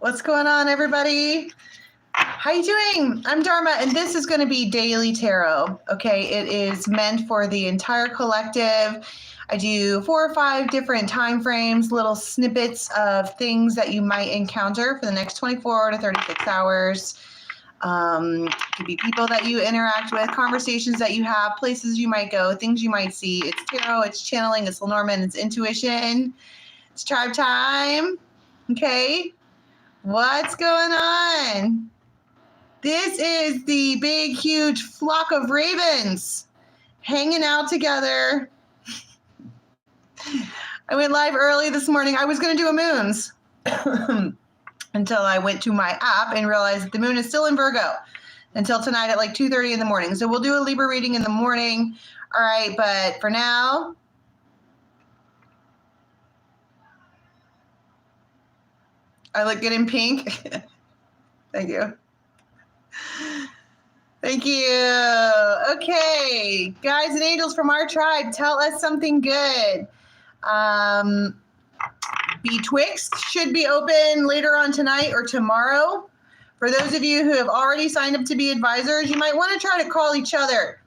What's going on, everybody? How you doing? I'm Dharma, and this is going to be daily tarot. Okay, it is meant for the entire collective. I do 4 or 5 different time frames, little snippets of things that you might encounter for the next 24 to 36 hours. It could be people that you interact with, conversations that you have, places you might go, things you might see. It's tarot, it's channeling, it's Lenormand, it's intuition. It's tribe time. Okay, what's going on? This is the big, huge flock of ravens hanging out together. I went live early this morning. I was going to do a moons until I went to my app and realized that the moon is still in Virgo until tonight at like 2:30 in the morning. So we'll do a Libra reading in the morning. All right, but for now, I look good in pink. Thank you. Thank you. Okay, guys and angels from our tribe, tell us something good. Betwixt should be open later on tonight or tomorrow. For those of you who have already signed up to be advisors, you might want to try to call each other.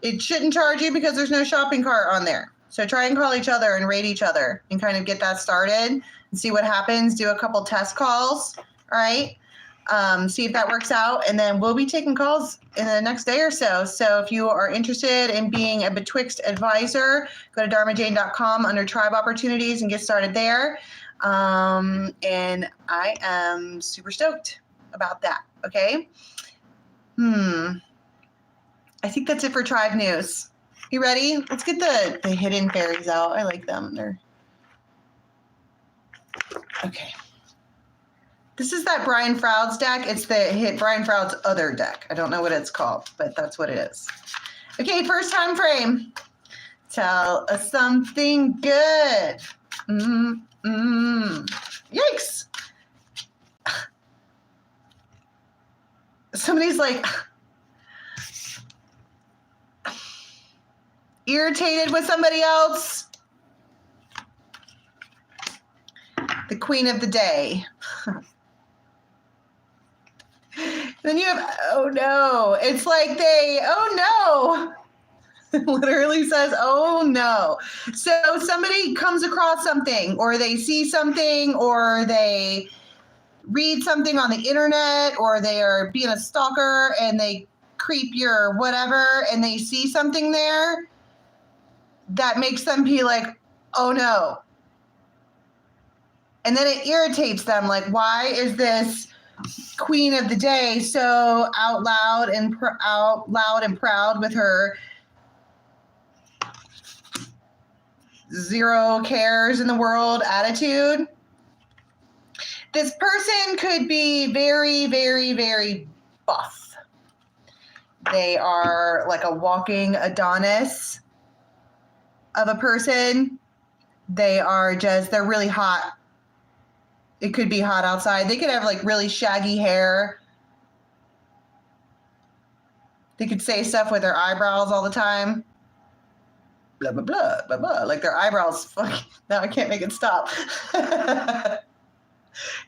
It shouldn't charge you because there's no shopping cart on there. So try and call each other and rate each other and kind of get that started and see what happens. Do a couple test calls, all right? See if that works out, and then we'll be taking calls in the next day or so. So if you are interested in being a Betwixt advisor, go to dharmajane.com under tribe opportunities and get started there. And I am super stoked about that, okay? I think that's it for tribe news. You ready? Let's get the hidden fairies out. I like them. They're okay. This is that Brian Froud's deck. It's the Brian Froud's other deck. I don't know what it's called, but that's what it is. Okay, first time frame. Tell us something good. Yikes. Somebody's like irritated with somebody else. The queen of the day. Then you have, oh no. It's like oh no. It literally says, oh no. So somebody comes across something, or they see something, or they read something on the internet, or they are being a stalker and they creep your whatever and they see something there that makes them be like, oh no. And then it irritates them. Like, why is this queen of the day so out loud and proud with her zero cares in the world attitude? This person could be very, very, very buff. They are like a walking Adonis of a person. They're really hot. It could be hot outside. They could have like really shaggy hair. They could say stuff with their eyebrows all the time. Blah, blah, blah, blah, blah. Like their eyebrows, fuck, now I can't make it stop.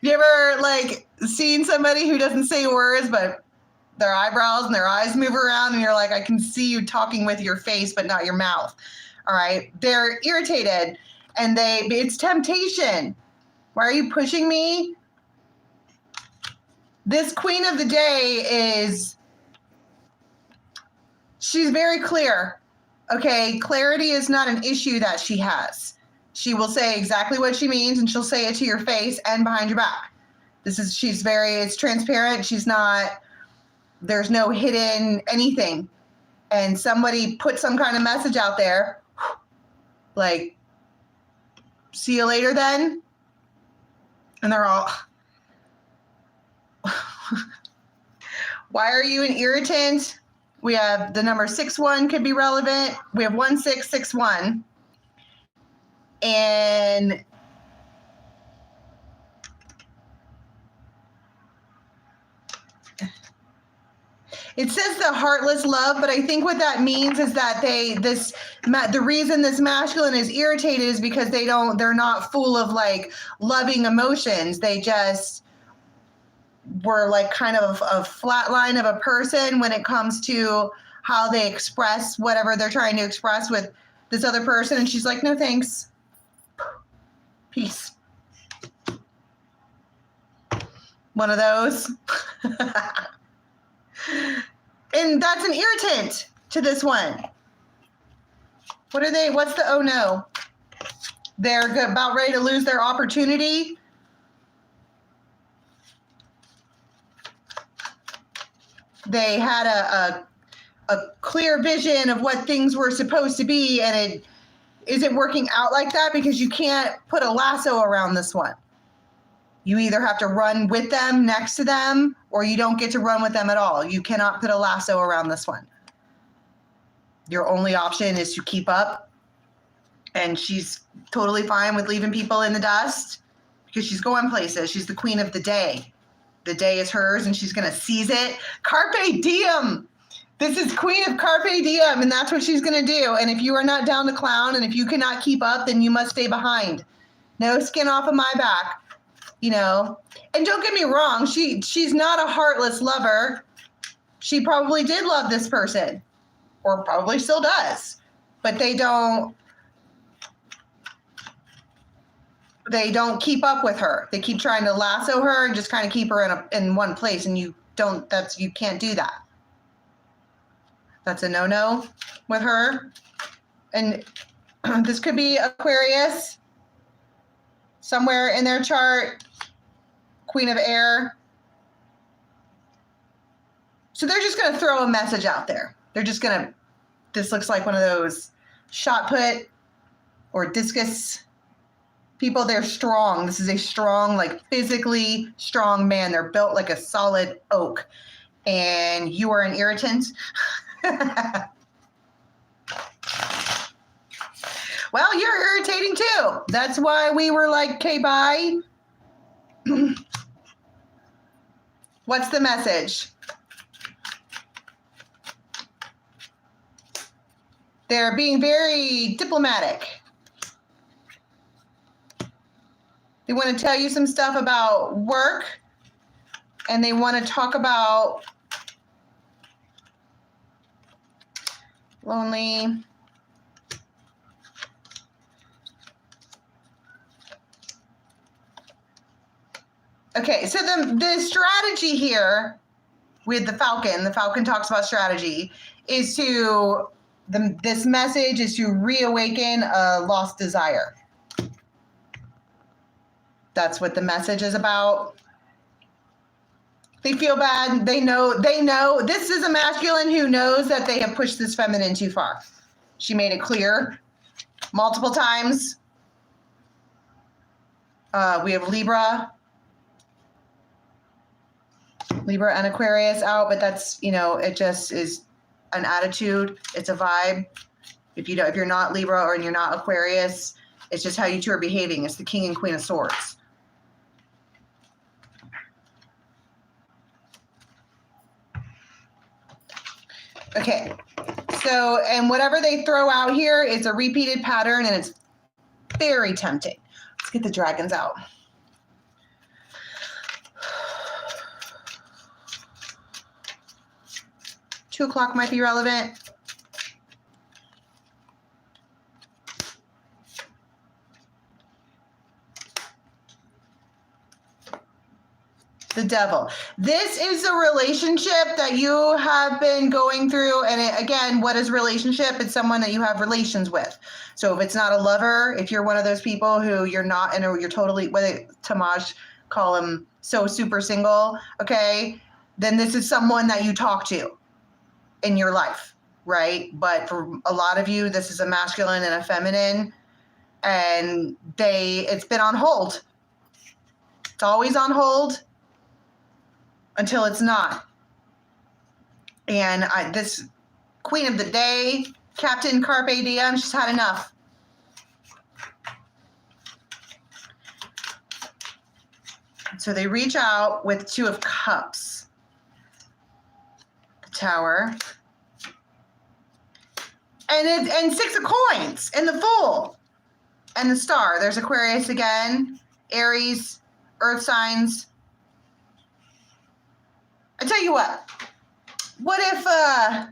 You ever like seen somebody who doesn't say words, but their eyebrows and their eyes move around and you're like, I can see you talking with your face, but not your mouth. All right. They're irritated and it's temptation. Why are you pushing me? This queen of the day she's very clear. Okay, clarity is not an issue that she has. She will say exactly what she means, and she'll say it to your face and behind your back. It's transparent. There's no hidden anything. And somebody put some kind of message out there, like, see you later then. And they're all, why are you an irritant? We have the number 61 could be relevant. We have 1661. And it says the heartless love, but I think what that means is that the reason this masculine is irritated is because they're not full of like loving emotions. They just were like kind of a flat line of a person when it comes to how they express whatever they're trying to express with this other person. And she's like, no, thanks. Peace. One of those. And that's an irritant to this one. What are they? What's the oh no? They're about ready to lose their opportunity. They had a clear vision of what things were supposed to be, and it isn't working out like that because you can't put a lasso around this one. You either have to run with them, next to them, or you don't get to run with them at all. You cannot put a lasso around this one. Your only option is to keep up. And she's totally fine with leaving people in the dust because she's going places. She's the queen of the day. The day is hers and she's going to seize it. Carpe diem. This is queen of carpe diem, and that's what she's going to do. And if you are not down to clown and if you cannot keep up, then you must stay behind. No skin off of my back, you know. And don't get me wrong, she's not a heartless lover. She probably did love this person, or probably still does, but they don't keep up with her. They keep trying to lasso her and just kind of keep her in one place, and you can't do that. That's a no-no with her. And this could be Aquarius somewhere in their chart, Queen of Air. So they're just going to throw a message out there. They're just going to, this looks like one of those shot put or discus people. They're strong. This is a strong, like physically strong man. They're built like a solid oak. And you are an irritant. Well, you're irritating too. That's why we were like, okay, bye. What's the message? They're being very diplomatic. They want to tell you some stuff about work, and they want to talk about lonely. Okay, so the strategy here with the Falcon talks about strategy, is this message is to reawaken a lost desire. That's what the message is about. They feel bad. They know. This is a masculine who knows that they have pushed this feminine too far. She made it clear multiple times. We have Libra and Aquarius out, but that's, it just is an attitude. It's a vibe. If you're not Libra or you're not Aquarius, it's just how you two are behaving. It's the King and Queen of Swords. Okay, so, and whatever they throw out here is a repeated pattern, and it's very tempting. Let's get the dragons out. Two o'clock might be relevant. The Devil. This is a relationship that you have been going through. And again, what is relationship? It's someone that you have relations with. So if it's not a lover, if you're one of those people who you're not, and you're totally, whether Tamaj call him so super single, okay, then this is someone that you talk to in your life, right? But for a lot of you, this is a masculine and a feminine, and it's been on hold. It's always on hold until it's not. And this Queen of the Day, Captain Carpe Diem, she's had enough. So they reach out with Two of Cups, the Tower, and Six of Coins, and the Fool, and the Star. There's Aquarius again, Aries, Earth signs. I tell you what if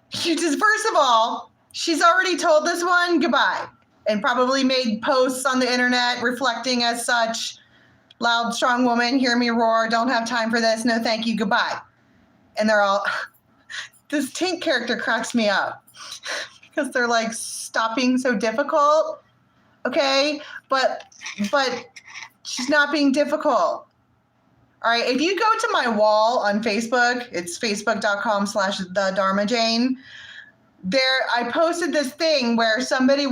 she just, first of all, she's already told this one goodbye and probably made posts on the internet reflecting as such, loud, strong woman, hear me roar, don't have time for this, no thank you, goodbye. And they're all, this Tink character cracks me up because they're like, stop being so difficult, okay? But she's not being difficult. All right, if you go to my wall on Facebook, it's facebook.com/the Dharma Jane. There, I posted this thing where somebody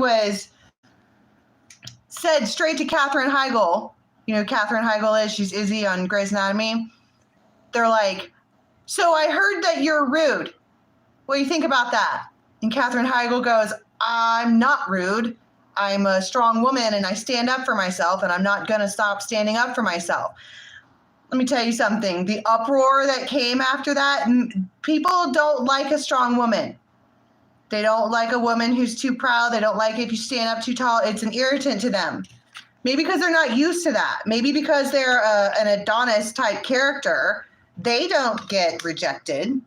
said straight to Katherine Heigl. You know who Katherine Heigl is? She's Izzy on Grey's Anatomy. They're like, so I heard that you're rude. What do you think about that? And Katherine Heigl goes, I'm not rude. I'm a strong woman and I stand up for myself and I'm not going to stop standing up for myself. Let me tell you something. The uproar that came after that, people don't like a strong woman. They don't like a woman who's too proud. They don't like if you stand up too tall. It's an irritant to them. Maybe because they're not used to that. Maybe because they're an Adonis type character. They don't get rejected.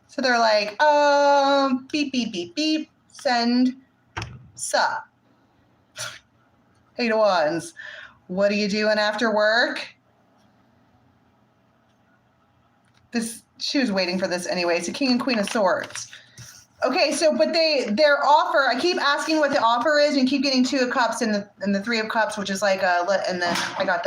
So they're like, beep, beep, beep, beep, send, sup. Hey to ones, what are you doing after work? She was waiting for this anyway. It's a King and Queen of Swords. Okay, so but their offer, I keep asking what the offer is and keep getting 2 of Cups and the 3 of Cups, which is like and then I got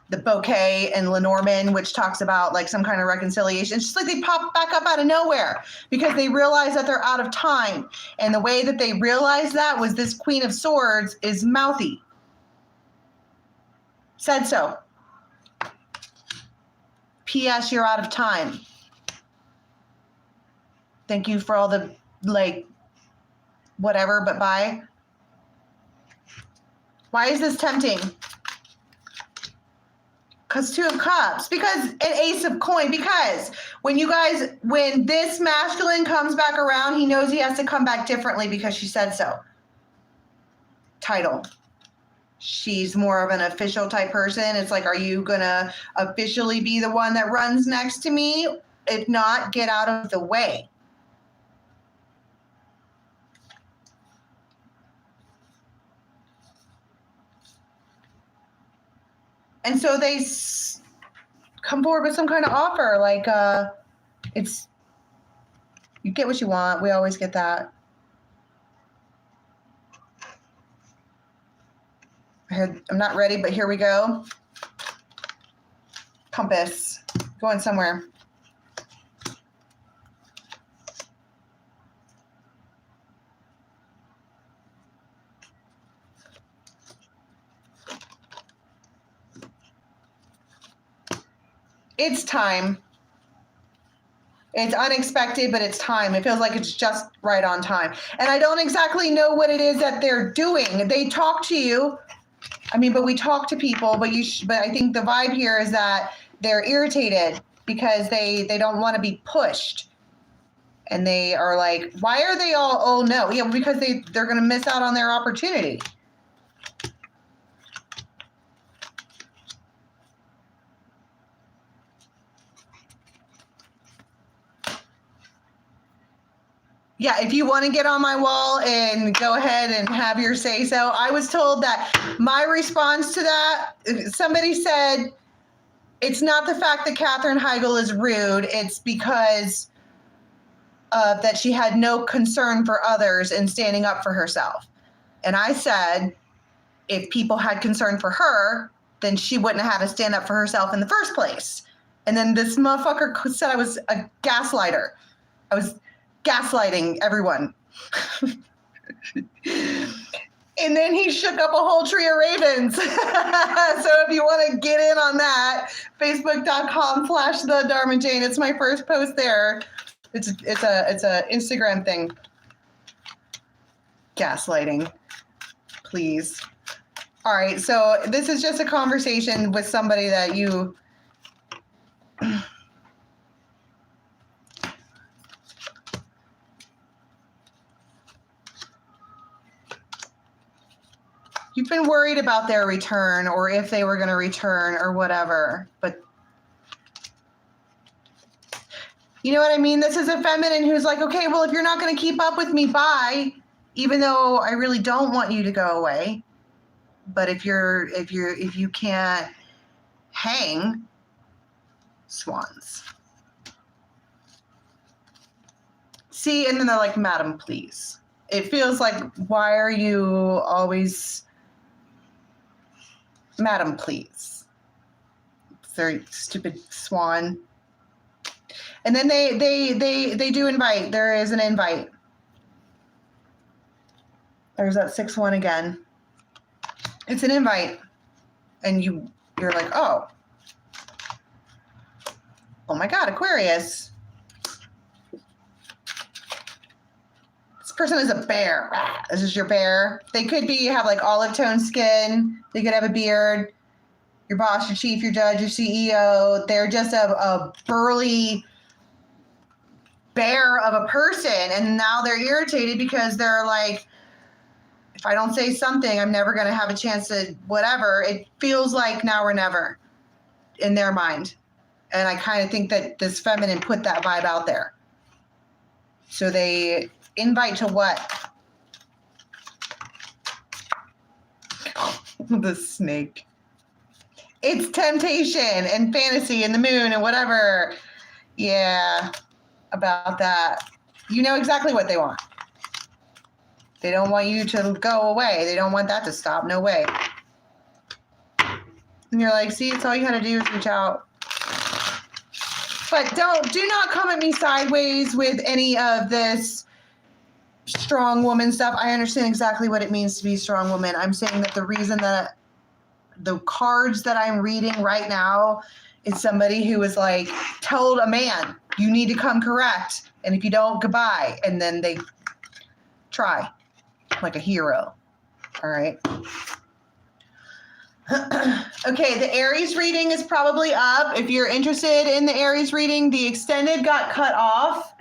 the bouquet and Lenormand, which talks about like some kind of reconciliation. It's just like they pop back up out of nowhere because they realize that they're out of time. And the way that they realized that was this Queen of Swords is mouthy. Said so. P.S. You're out of time. Thank you for all the, like, whatever, but bye. Why is this tempting? Because 2 of Cups. Because an Ace of Coin. Because when this masculine comes back around, he knows he has to come back differently because she said so. Title. She's more of an official type person. It's like, are you going to officially be the one that runs next to me? If not, get out of the way. And so they come forward with some kind of offer, like you get what you want. We always get that. I'm not ready, but here we go. Compass, going somewhere. It's time. It's unexpected, but it's time. It feels like it's just right on time. And I don't exactly know what it is that they're doing. They talk to you. I mean, but we talk to people, but I think the vibe here is that they're irritated because they don't want to be pushed. And they are like, why are they all, oh no. Yeah, because they're going to miss out on their opportunity. Yeah, if you want to get on my wall and go ahead and have your say so. I was told that my response to that, somebody said, it's not the fact that Katherine Heigl is rude. It's because that she had no concern for others and standing up for herself. And I said, if people had concern for her, then she wouldn't have had to stand up for herself in the first place. And then this motherfucker said I was a gaslighter. I was gaslighting everyone. And then he shook up a whole tree of ravens. So if you want to get in on that, facebook.com/the Dharma Jane. It's my first post there. It's a Instagram thing. Gaslighting, please. All right, so this is just a conversation with somebody that you You've been worried about their return or if they were going to return or whatever. But you know what I mean? This is a feminine who's like, okay, well, if you're not going to keep up with me, bye. Even though I really don't want you to go away. But if you can't hang, swans. See, and then they're like, madam, please. It feels like, why are you always, madam, please? Very stupid swan. And then they do invite. There is an invite. There's that 6-1 again. It's an invite. And you're like, oh my God, Aquarius. This person is a bear. This is your bear. They could have like olive tone skin. They could have a beard. Your boss, your chief, your judge, your CEO. They're just a burly bear of a person. And now they're irritated because they're like, if I don't say something, I'm never going to have a chance to whatever. It feels like now or never in their mind. And I kind of think that this feminine put that vibe out there. So they invite to what? The snake. It's temptation and fantasy and the moon and whatever. Yeah, about that. You know exactly what they want. They don't want you to go away. They don't want that to stop. No way. And you're like, see, it's all you got to do is reach out. But do not come at me sideways with any of this strong woman stuff. I understand exactly what it means to be a strong woman. I'm saying that the reason that the cards that I'm reading right now is somebody who is like, told a man, you need to come correct. And if you don't, goodbye. And then they try like a hero. All right. Okay, the Aries reading is probably up. If you're interested in the Aries reading, the extended got cut off,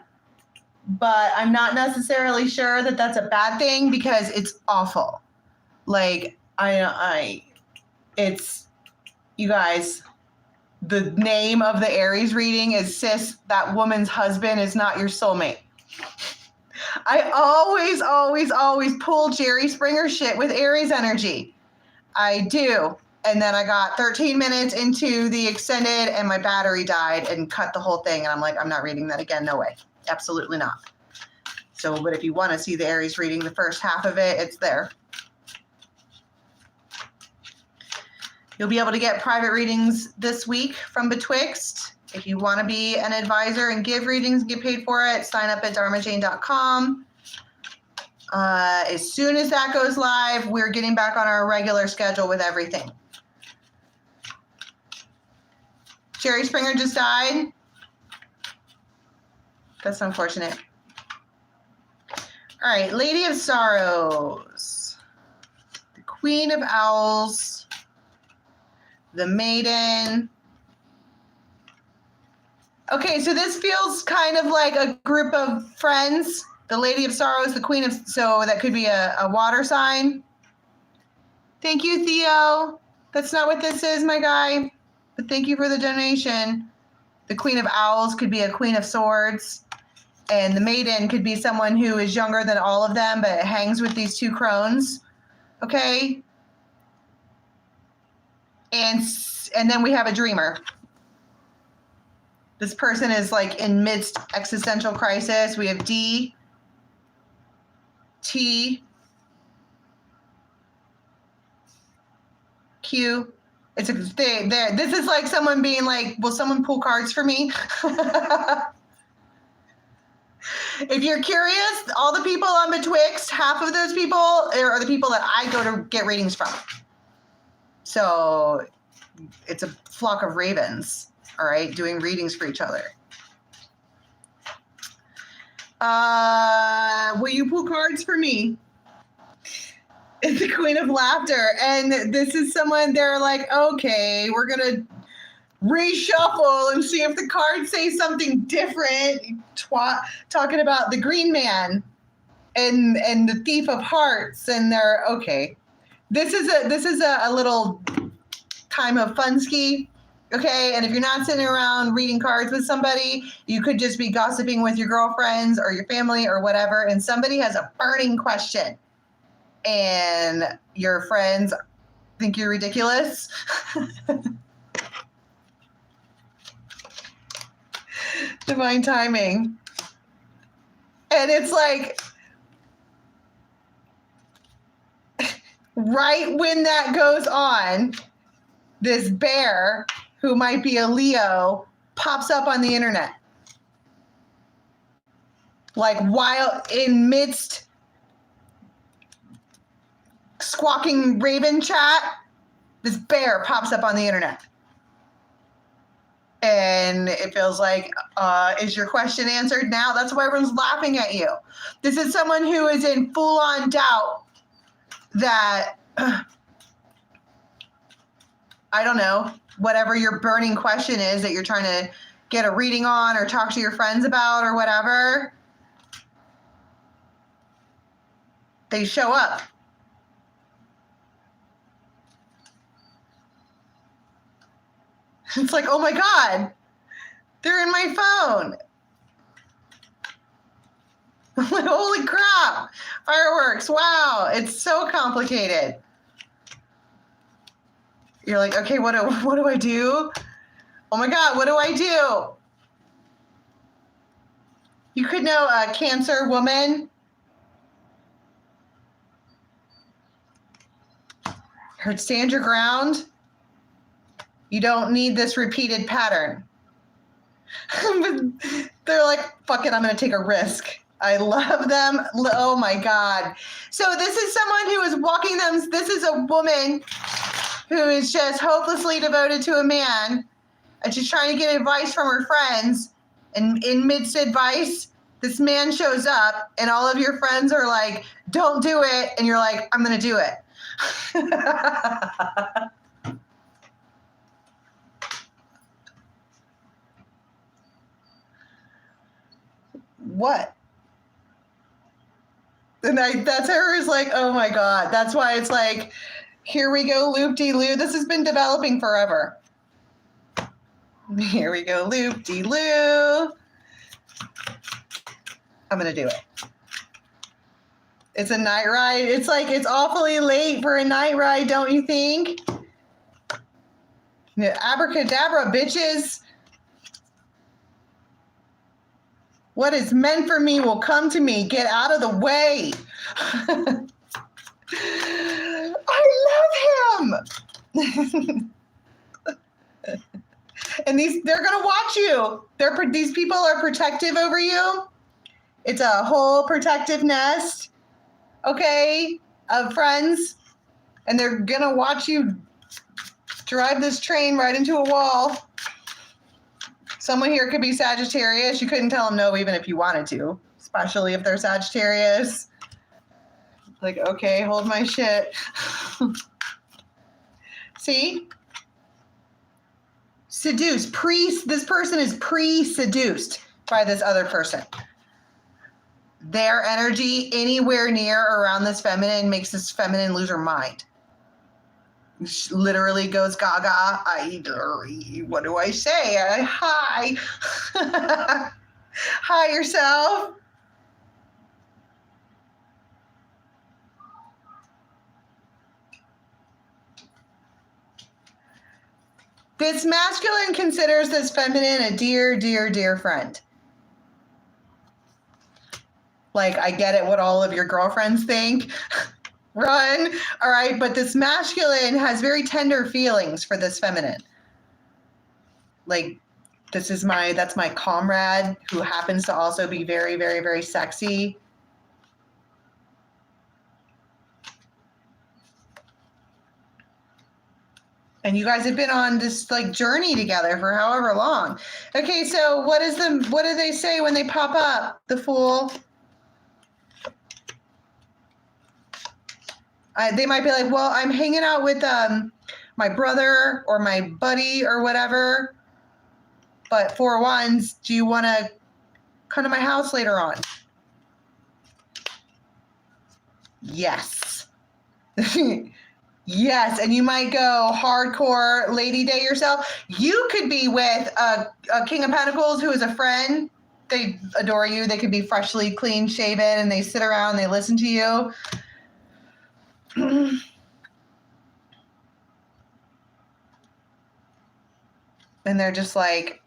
but I'm not necessarily sure that that's a bad thing because it's awful. Like, it's, you guys, the name of the Aries reading is SIS, that woman's husband is not your soulmate. I always pull Jerry Springer shit with Aries energy. I do. And then I got 13 minutes into the extended and my battery died and cut the whole thing. And I'm like, I'm not reading that again. No way. Absolutely not. So, but if you want to see the Aries reading, the first half of it, it's there. You'll be able to get private readings this week from Betwixt. If you want to be an advisor and give readings and get paid for it, sign up at dharmajane.com. As soon as that goes live, we're getting back on our regular schedule with everything. Jerry Springer just died. That's unfortunate. All right, Lady of Sorrows, the Queen of Owls, the Maiden. Okay, so this feels kind of like a group of friends. The Lady of Sorrows, the Queen of, so that could be a water sign. Thank you, Theo. That's not what this is, my guy. But thank you for the donation. The Queen of Owls could be a Queen of Swords. And the Maiden could be someone who is younger than all of them, but hangs with these two crones. Okay? And then we have a dreamer. This person is like in midst existential crisis. We have D, T, Q. It's a thing there. This is like someone being like, will someone pull cards for me? If you're curious, all the people on Betwixt, half of those people are the people that I go to get readings from. So it's a flock of ravens, all right, doing readings for each other. Will you pull cards for me? It's the Queen of Laughter. And this is someone, they're like, okay, we're going to reshuffle and see if the cards say something different. Talking about the Green Man and the Thief of Hearts. And they're, okay, This is a little time of fun ski. Okay, and if you're not sitting around reading cards with somebody, you could just be gossiping with your girlfriends or your family or whatever, and somebody has a burning question, and your friends think you're ridiculous. Divine timing. And it's like, right when that goes on, this bear, who might be a Leo, pops up on the internet. Like while in midst squawking raven chat, this bear pops up on the internet. And it feels like, is your question answered now? That's why everyone's laughing at you. This is someone who is in full-on doubt that, I don't know, whatever your burning question is that you're trying to get a reading on or talk to your friends about or whatever, they show up. It's like, oh my God, they're in my phone. I'm like, holy crap, fireworks, wow, it's so complicated. You're like, okay, what do I do? Oh my God, what do I do? You could know a Cancer woman. Her stand your ground. You don't need this repeated pattern. They're like, fuck it, I'm going to take a risk. I love them. Oh my God. So this is someone who is walking them. This is a woman who is just hopelessly devoted to a man, and she's trying to get advice from her friends. And in midst advice, this man shows up, and all of your friends are like, don't do it. And you're like, I'm going to do it. What? And that's her is like, oh my God. That's why it's like, here we go, loop-de-loo. This has been developing forever. Here we go, loop-de-loo. I'm going to do it. It's a night ride. It's like, it's awfully late for a night ride, don't you think? Yeah, abracadabra, bitches. What is meant for me will come to me. Get out of the way. I love him. And they're going to watch you. These people are protective over you. It's a whole protective nest, okay, of friends. And they're going to watch you drive this train right into a wall. Someone here could be Sagittarius. You couldn't tell them no even if you wanted to, especially if they're Sagittarius. Like, okay, hold my shit. See? Seduced. This person is pre-seduced by this other person. Their energy anywhere near around this feminine makes this feminine lose her mind. She literally goes gaga. What do I say? Hi. Hi yourself. This masculine considers this feminine a dear, dear, dear friend. Like, I get it what all of your girlfriends think. Run. All right. But this masculine has very tender feelings for this feminine. Like, that's my comrade who happens to also be very, very, very sexy. And you guys have been on this like journey together for however long. Okay. So what do they say when they pop up? The Fool. They might be like, well, I'm hanging out with my brother or my buddy or whatever. But for once, do you want to come to my house later on? Yes. Yes, and you might go hardcore lady day yourself. You could be with a King of Pentacles who is a friend. They adore you. They could be freshly clean shaven and they sit around, they listen to you. And they're just like,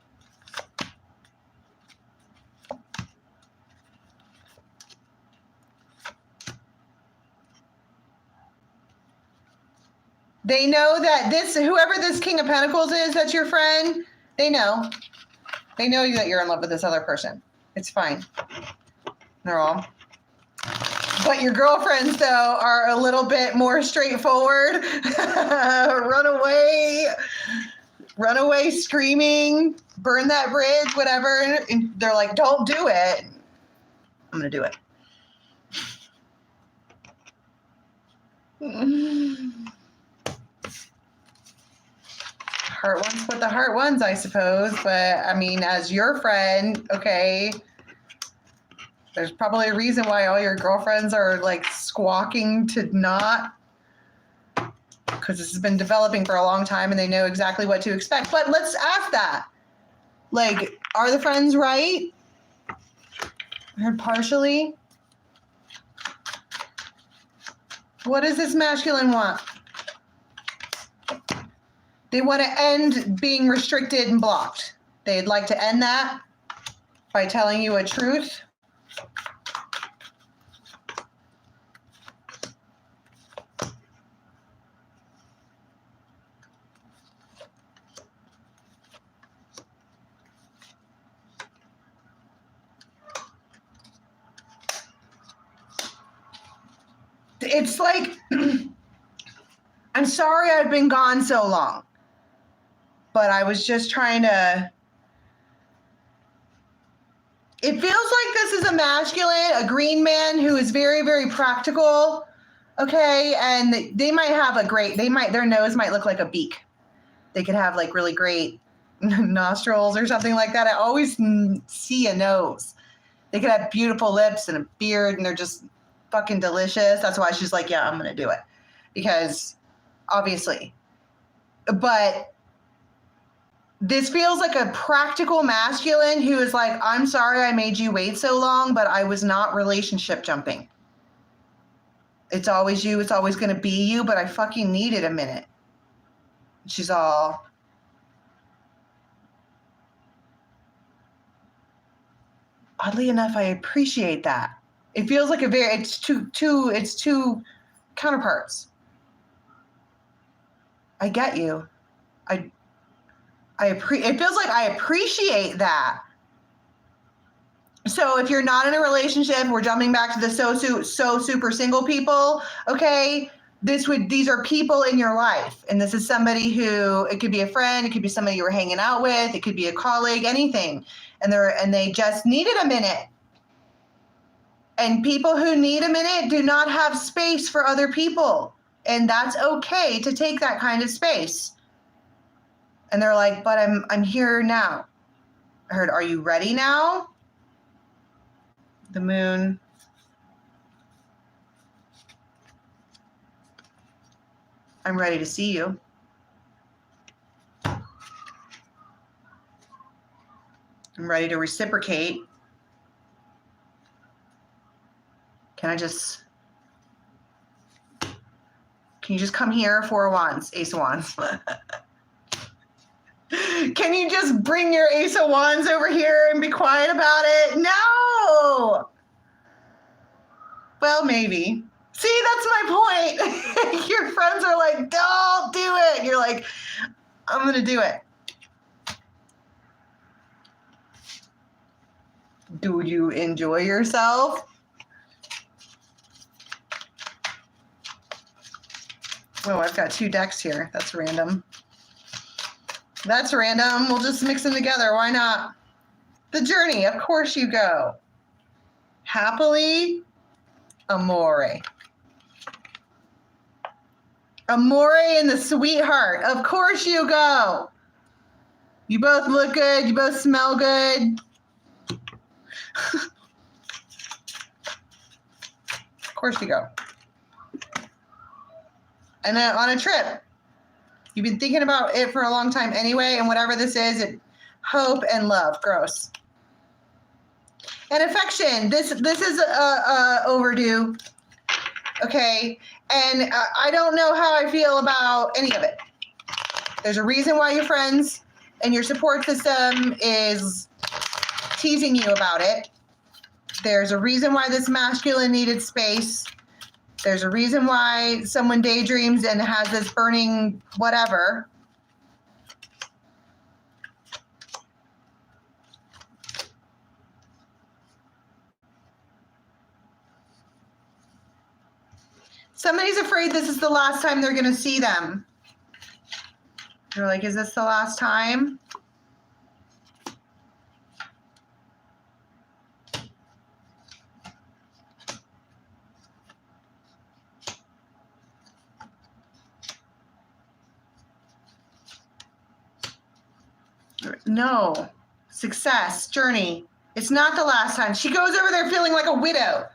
they know that whoever this King of Pentacles is, that's your friend, they know. They know that you're in love with this other person. It's fine. They're all. But your girlfriends, though, are a little bit more straightforward. Run away screaming, burn that bridge, whatever. And they're like, don't do it. I'm going to do it. Heart ones with the heart ones, I suppose. But, I mean, as your friend, okay, there's probably a reason why all your girlfriends are, like, squawking to not, because this has been developing for a long time and they know exactly what to expect. But let's ask that. Like, are the friends right? I heard partially. What does this masculine want? They want to end being restricted and blocked. They'd like to end that by telling you a truth. It's like, I'm sorry I've been gone so long, but I was just trying to, it feels like this is a masculine, a green man who is very, very practical, okay? And they might have their nose might look like a beak. They could have like really great nostrils or something like that. I always see a nose. They could have beautiful lips and a beard and they're just fucking delicious. That's why she's like, yeah, I'm going to do it. Because obviously, but this feels like a practical masculine who is like, I'm sorry I made you wait so long, but I was not relationship jumping. It's always you. It's always going to be you, but I fucking needed a minute. She's all, oddly enough, I appreciate that. It feels like it's two counterparts. I get you. It feels like I appreciate that. So if you're not in a relationship, we're jumping back to the so super single people, okay? These are people in your life. And this is somebody who, it could be a friend, it could be somebody you were hanging out with, it could be a colleague, anything. And they just needed a minute. And people who need a minute do not have space for other people. And that's okay to take that kind of space. And they're like, but I'm here now. I heard, are you ready now? The moon. I'm ready to see you. I'm ready to reciprocate. Can you just come here? Four of Wands, Ace of Wands. Can you just bring your Ace of Wands over here and be quiet about it? No! Well, maybe. See, that's my point. Your friends are like, don't do it. You're like, I'm going to do it. Do you enjoy yourself? Oh, I've got two decks here. That's random. That's random. We'll just mix them together. Why not? The journey. Of course you go. Happily, amore. Amore and the sweetheart. Of course you go. You both look good. You both smell good. Of course you go. and on a trip. You've been thinking about it for a long time anyway, and whatever this is, hope and love. Gross. And affection. This is overdue. Okay, and I don't know how I feel about any of it. There's a reason why your friends and your support system is teasing you about it. There's a reason why this masculine needed space. There's a reason why someone daydreams and has this burning whatever. Somebody's afraid this is the last time they're going to see them. They're like, is this the last time? No. Success, journey. It's not the last time. She goes over there feeling like a widow.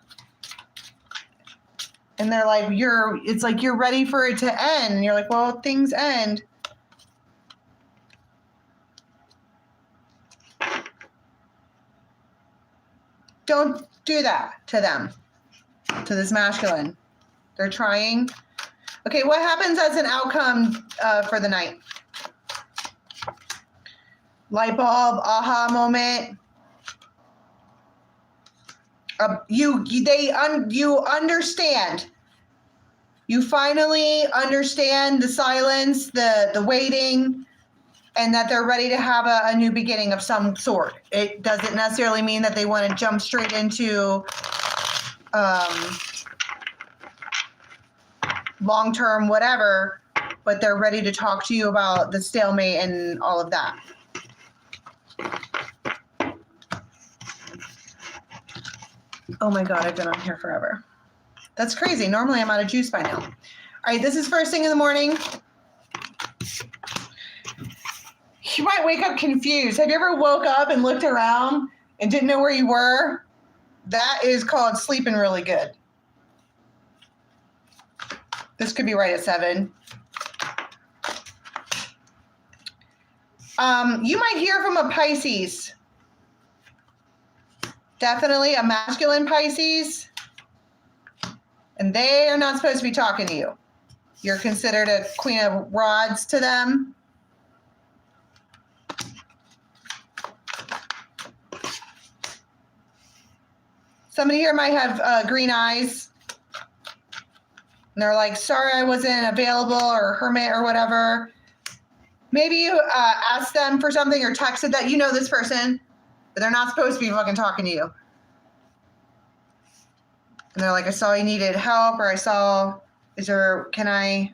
And they're like, it's like you're ready for it to end. And you're like, well, things end. Don't do that to them, to this masculine. They're trying. Okay, what happens as an outcome for the night? Light bulb, aha moment. You understand. You finally understand the silence, the waiting, and that they're ready to have a new beginning of some sort. It doesn't necessarily mean that they want to jump straight into long-term whatever, but they're ready to talk to you about the stalemate and all of that. Oh my God, I've been on here forever. That's crazy. Normally I'm out of juice by now. All right, this is first thing in the morning. You might wake up confused. Have you ever woke up and looked around and didn't know where you were? That is called sleeping really good. This could be right at 7. You might hear from a Pisces. Definitely a masculine Pisces. And they are not supposed to be talking to you. You're considered a queen of rods to them. Somebody here might have green eyes. And they're like, sorry I wasn't available, or hermit or whatever. Maybe you asked them for something or texted that you know this person, but they're not supposed to be fucking talking to you. And they're like, I saw you needed help, or can I?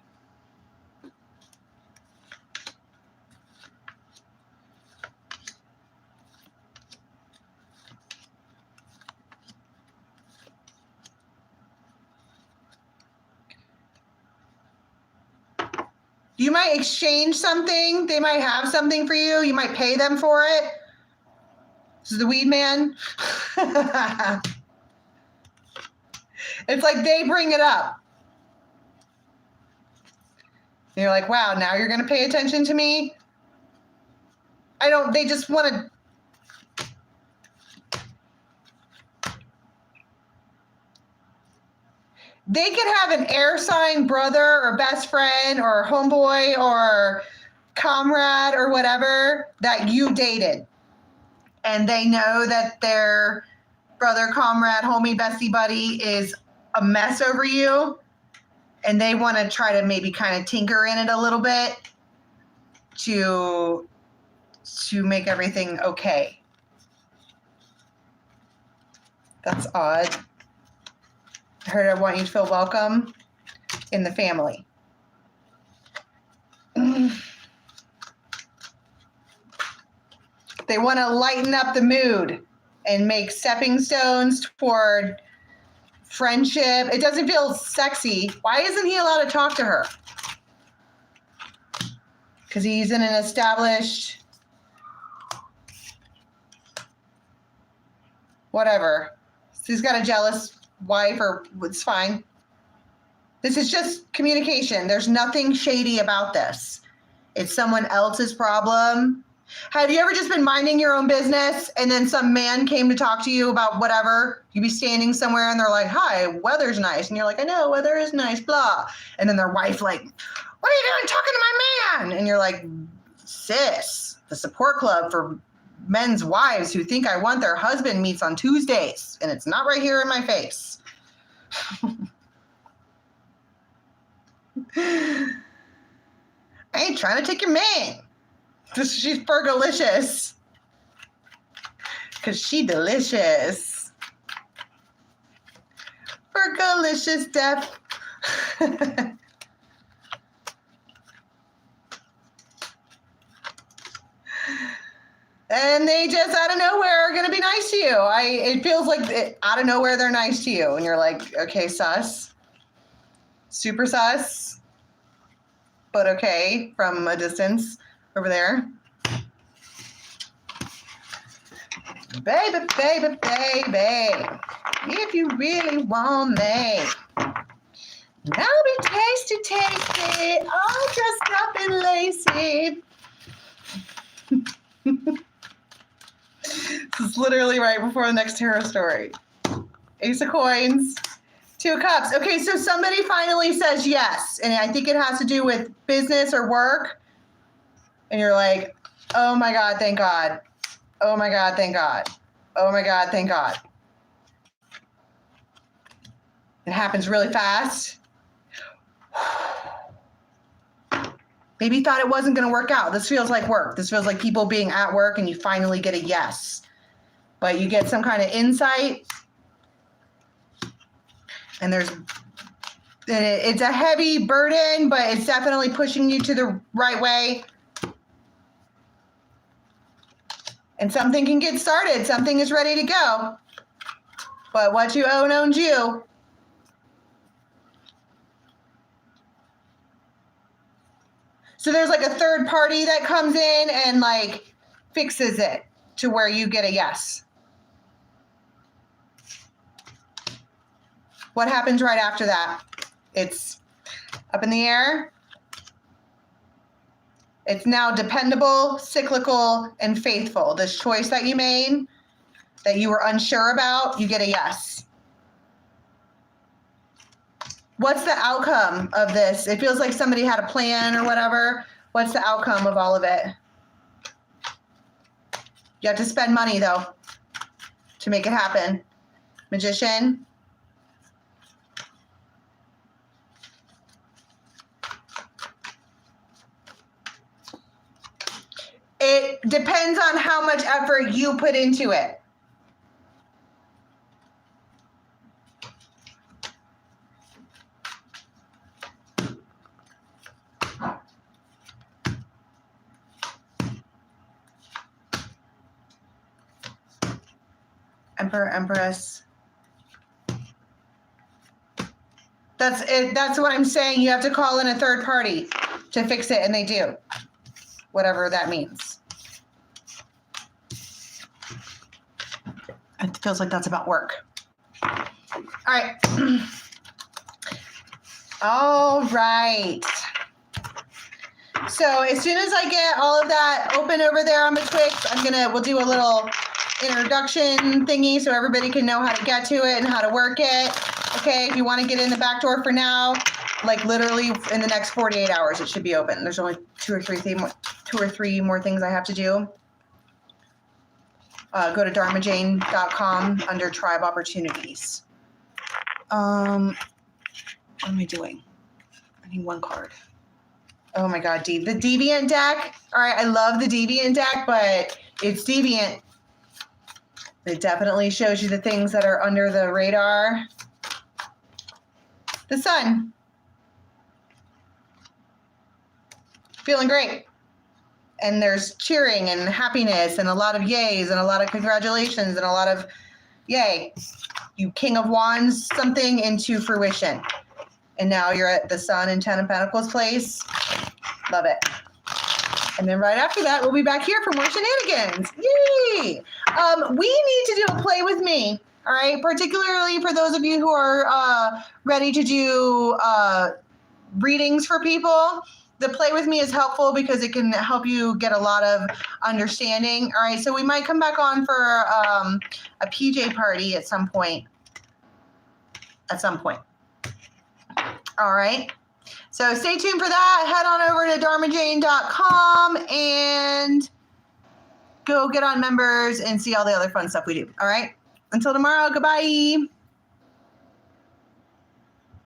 You might exchange something. They might have something for you. You might pay them for it. This is the weed man. It's like they bring it up. And you're like, wow, now you're going to pay attention to me? They just want to. They could have an air sign brother or best friend or homeboy or comrade or whatever that you dated. And they know that their brother, comrade, homie, bestie, buddy is a mess over you. And they want to try to maybe kind of tinker in it a little bit to make everything okay. That's odd. I heard I want you to feel welcome in the family. They want to lighten up the mood and make stepping stones toward friendship. It doesn't feel sexy. Why isn't he allowed to talk to her? Because he's in an established whatever. So he's got a jealous wife, or it's fine. This is just communication. There's nothing shady about this. It's someone else's problem. Have you ever just been minding your own business and then some man came to talk to you about whatever? You'd be standing somewhere and they're like, hi, weather's nice. And you're like, I know, weather is nice, blah. And then their wife like, what are you doing talking to my man? And you're like, sis, the support club for men's wives who think I want their husband meets on Tuesdays. And it's not right here in my face. I ain't trying to take your man. She's Virgolicious. Because she delicious. Virgolicious death. And they just out of nowhere are going to be nice to you. It feels like out of nowhere they're nice to you. And you're like, okay, sus. Super sus. But okay, from a distance. Over there. Baby, baby, baby, if you really want me, I'll be tasty, tasty, all dressed up and lacy. This is literally right before the next tarot story. Ace of Coins, Two of Cups. Okay, so somebody finally says yes, and I think it has to do with business or work. And you're like, oh my God, thank God. Oh my God, thank God. Oh my God, thank God. It happens really fast. Maybe you thought it wasn't going to work out. This feels like work. This feels like people being at work and you finally get a yes. But you get some kind of insight. And it's a heavy burden, but it's definitely pushing you to the right way. And something can get started. Something is ready to go. But what you own owns you. So there's like a third party that comes in and like fixes it to where you get a yes. What happens right after that? It's up in the air. It's now dependable, cyclical, and faithful. This choice that you made, that you were unsure about, you get a yes. What's the outcome of this? It feels like somebody had a plan or whatever. What's the outcome of all of it? You have to spend money, though, to make it happen. Magician. It depends on how much effort you put into it. Emperor, Empress. That's it. That's what I'm saying. You have to call in a third party to fix it, and they do. Whatever that means. It feels like that's about work. All right. All right. So as soon as I get all of that open over there on the Twix, we'll do a little introduction thingy so everybody can know how to get to it and how to work it. Okay, if you want to get in the back door for now, like literally in the next 48 hours, it should be open. There's only two or three more things I have to do. Go to dharmajane.com under Tribe Opportunities. What am I doing? I need one card. Oh my God, the Deviant deck. All right, I love the Deviant deck, but it's Deviant. It definitely shows you the things that are under the radar. The Sun. Feeling great. And there's cheering and happiness and a lot of yays and a lot of congratulations and a lot of yay. You King of Wands something into fruition. And now you're at the Sun and Ten of Pentacles place. Love it. And then right after that, we'll be back here for more shenanigans. Yay! We need to do a play with me All right, particularly for those of you who are ready to do readings for people. The play with me is helpful because it can help you get a lot of understanding. All right, so we might come back on for a PJ party at some point. All right. So stay tuned for that. Head on over to dharmajane.com and go get on members and see all the other fun stuff we do. All right. Until tomorrow, goodbye.